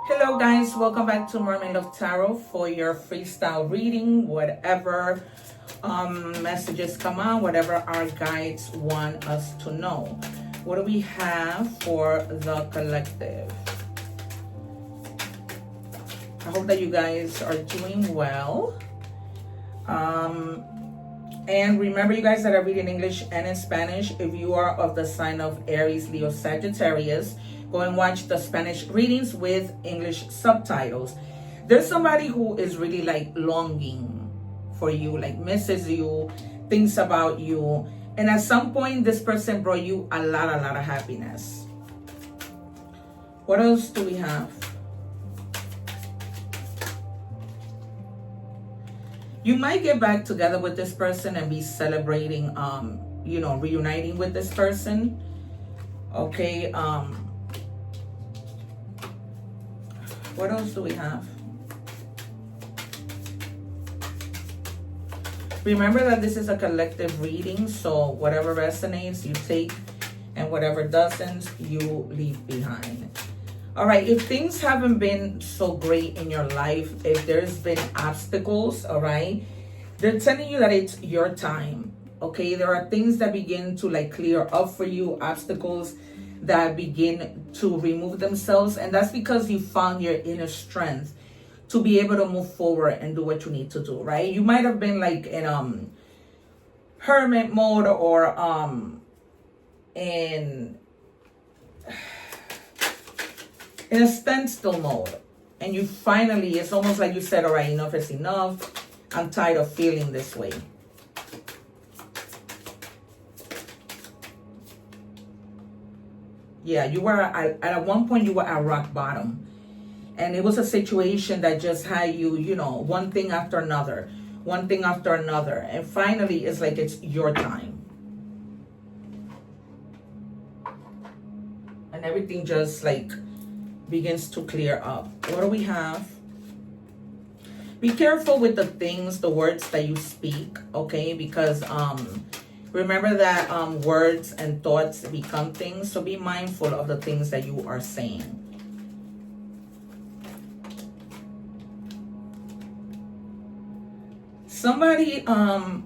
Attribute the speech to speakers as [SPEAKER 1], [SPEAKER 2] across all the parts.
[SPEAKER 1] Hello guys, welcome back to Mermaid of Tarot for your freestyle reading. Whatever messages come on, whatever our guides want us to know. What do we have for the collective? I hope that you guys are doing well. And remember, you guys that are reading English and in Spanish, if you are of the sign of Aries, Leo, Sagittarius, go and watch the Spanish readings with English subtitles. There's somebody who is really like longing for you, like misses you, thinks about you. And at some point, this person brought you a lot of happiness. What else do we have? You might get back together with this person and be celebrating, reuniting with this person. Okay. What else do we have? Remember that this is a collective reading, so whatever resonates, you take, and whatever doesn't, you leave behind. All right, if things haven't been so great in your life, if there's been obstacles, all right, they're telling you that it's your time, okay? There are things that begin to like clear up for you, obstacles that begin to remove themselves, and that's because you found your inner strength to be able to move forward and do what you need to do, right? You might have been like in hermit mode or in a standstill mode, and you finally, it's almost like you said, all right, enough is enough. I'm tired of feeling this way. Yeah, you were at one point you were at rock bottom, and it was a situation that just had you, one thing after another, and finally it's like it's your time, and everything just like begins to clear up. What do we have? Be careful with the things, the words that you speak, okay? Because remember that words and thoughts become things, so be mindful of the things that you are saying. Somebody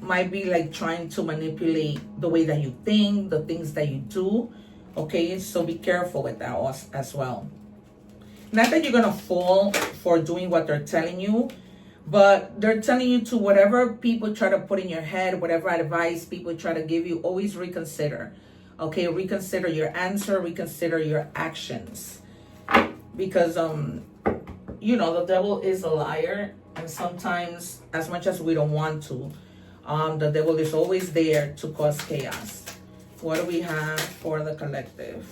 [SPEAKER 1] might be like trying to manipulate the way that you think, the things that you do, okay? So be careful with that as well. Not that you're gonna fall for doing what they're telling you, but they're telling you to whatever people try to put in your head, whatever advice people try to give you, always reconsider. Okay, reconsider your answer, reconsider your actions. Because, the devil is a liar. And sometimes, as much as we don't want to, the devil is always there to cause chaos. What do we have for the collective?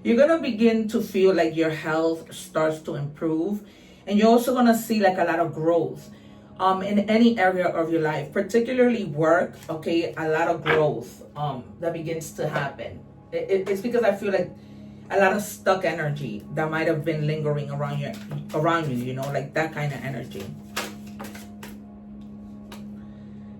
[SPEAKER 1] You're going to begin to feel like your health starts to improve. And you're also going to see like a lot of growth in any area of your life, particularly work, okay? A lot of growth that begins to happen. It's because I feel like a lot of stuck energy that might have been lingering around you, like that kind of energy.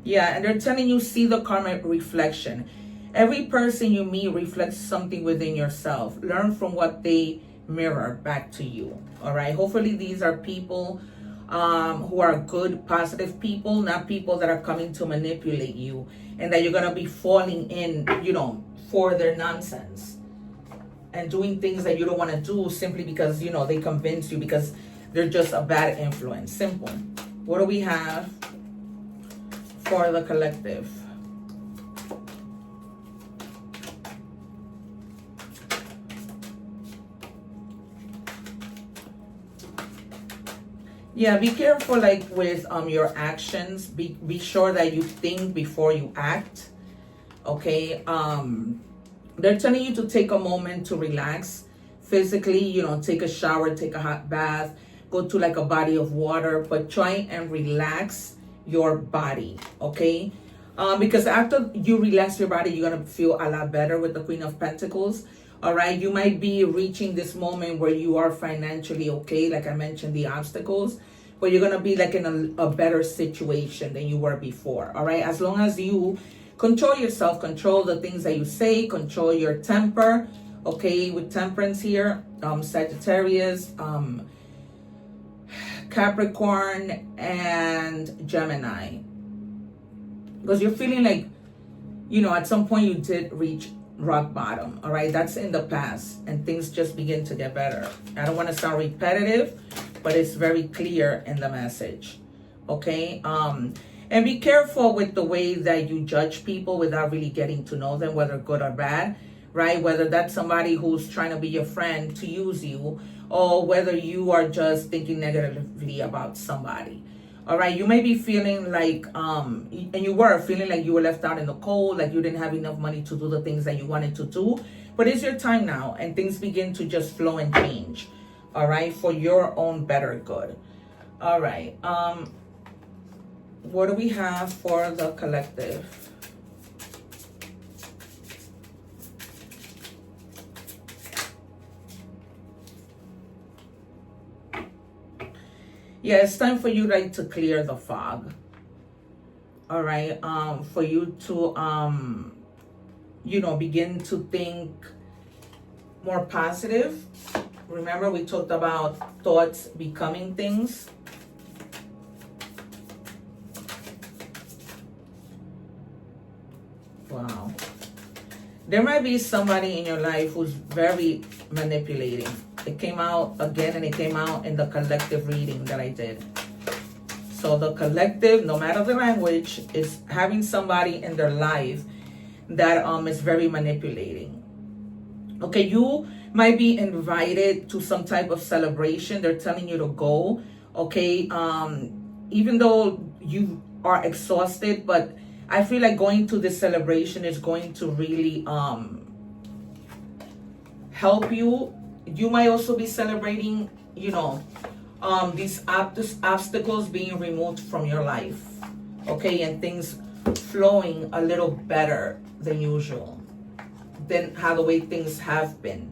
[SPEAKER 1] Yeah, and they're telling you, see the karmic reflection. Every person you meet reflects something within yourself. Learn from what they mirror back to you. All right, hopefully these are people who are good, positive people, not people that are coming to manipulate you and that you're going to be falling in, for their nonsense and doing things that you don't want to do simply because, they convince you, because they're just a bad influence. Simple. What do we have for the collective? Yeah, be careful like with your actions. Be sure that you think before you act. Okay. They're telling you to take a moment to relax physically, take a shower, take a hot bath, go to like a body of water, but try and relax your body, okay? Because after you relax your body, you're gonna feel a lot better with the Queen of Pentacles. All right, you might be reaching this moment where you are financially okay, like I mentioned, the obstacles, but you're gonna be like in a better situation than you were before. All right, as long as you control yourself, control the things that you say, control your temper, Okay, with Temperance here, Sagittarius, Capricorn, and Gemini. Because you're feeling like, at some point you did reach rock bottom. All right, that's in the past, and things just begin to get better. I don't want to sound repetitive, but it's very clear in the message. Okay, and be careful with the way that you judge people without really getting to know them, whether good or bad, right? Whether that's somebody who's trying to be your friend to use you, or whether you are just thinking negatively about somebody. All right, you may be feeling like, and you were feeling like you were left out in the cold, like you didn't have enough money to do the things that you wanted to do. But it's your time now, and things begin to just flow and change, all right, for your own better good. All right, what do we have for the collective? Yeah, it's time for you like to clear the fog. All right, for you to begin to think more positive. Remember, we talked about thoughts becoming things. Wow. There might be somebody in your life who's very manipulating. It came out again, and it came out in the collective reading that I did. So the collective, no matter the language, is having somebody in their life that is very manipulating. Okay, you might be invited to some type of celebration. They're telling you to go. Okay, even though you are exhausted, but I feel like going to this celebration is going to really help you. You might also be celebrating, these obstacles being removed from your life. Okay, and things flowing a little better than usual, than how the way things have been.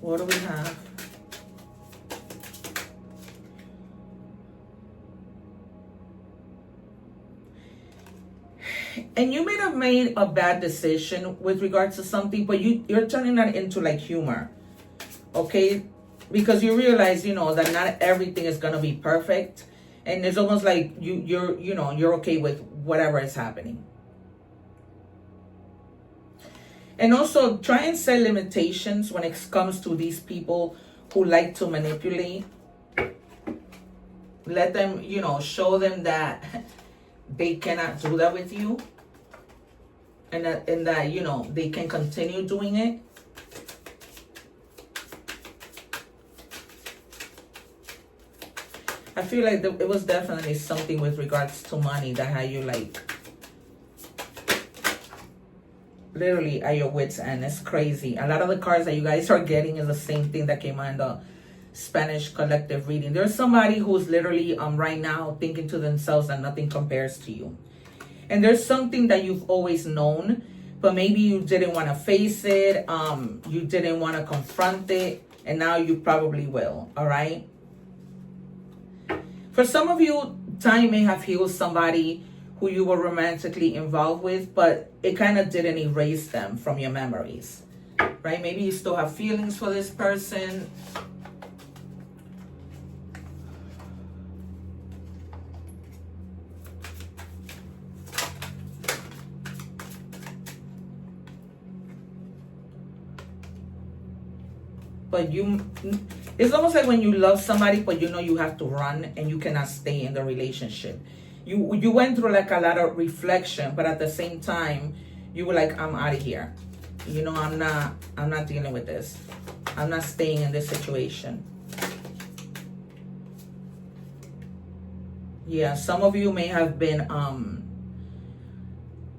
[SPEAKER 1] What do we have? And you may have made a bad decision with regards to something, but you're turning that into like humor. Okay? Because you realize, that not everything is gonna be perfect. And it's almost like you're okay with whatever is happening. And also try and set limitations when it comes to these people who like to manipulate. Let them, show them that they cannot do that with you. And that they can continue doing it. I feel like it was definitely something with regards to money that had you like literally at your wits' end. It's crazy. A lot of the cards that you guys are getting is the same thing that came out in the Spanish collective reading. There's somebody who's literally right now thinking to themselves that nothing compares to you. And there's something that you've always known, but maybe you didn't want to face it. You didn't want to confront it, and now you probably will. All right. For some of you, time may have healed somebody who you were romantically involved with, but it kind of didn't erase them from your memories, right? Maybe you still have feelings for this person. But it's almost like when you love somebody, but you have to run and you cannot stay in the relationship. You went through like a lot of reflection, but at the same time, you were like, I'm out of here. I'm not dealing with this. I'm not staying in this situation. Yeah, some of you may have been,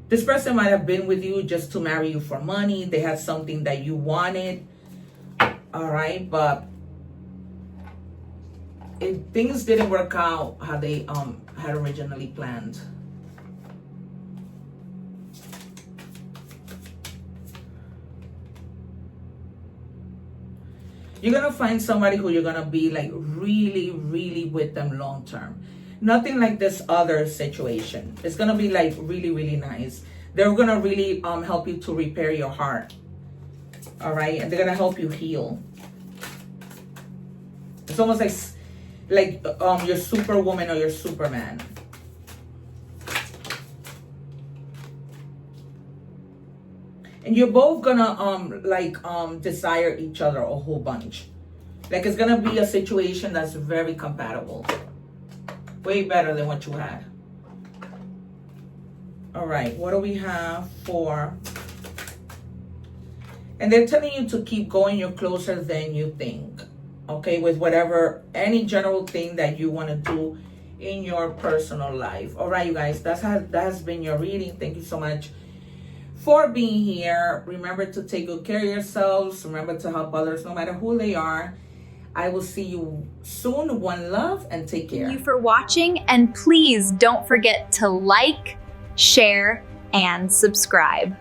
[SPEAKER 1] this person might have been with you just to marry you for money. They had something that you wanted. All right, but things didn't work out how they had originally planned. You're gonna find somebody who you're gonna be like really, really with them long term. Nothing like this other situation. It's gonna be like really, really nice. They're gonna really help you to repair your heart. All right, and they're gonna help you heal. It's almost like your superwoman or your superman. And you're both gonna desire each other a whole bunch. Like it's gonna be a situation that's very compatible. Way better than what you had. All right, what do we have for? And they're telling you to keep going. You're closer than you think. Okay, with whatever, any general thing that you want to do in your personal life. All right, you guys, that has been your reading. Thank you so much for being here. Remember to take good care of yourselves. Remember to help others no matter who they are. I will see you soon. One love and take care.
[SPEAKER 2] Thank you for watching, and please don't forget to like, share, and subscribe.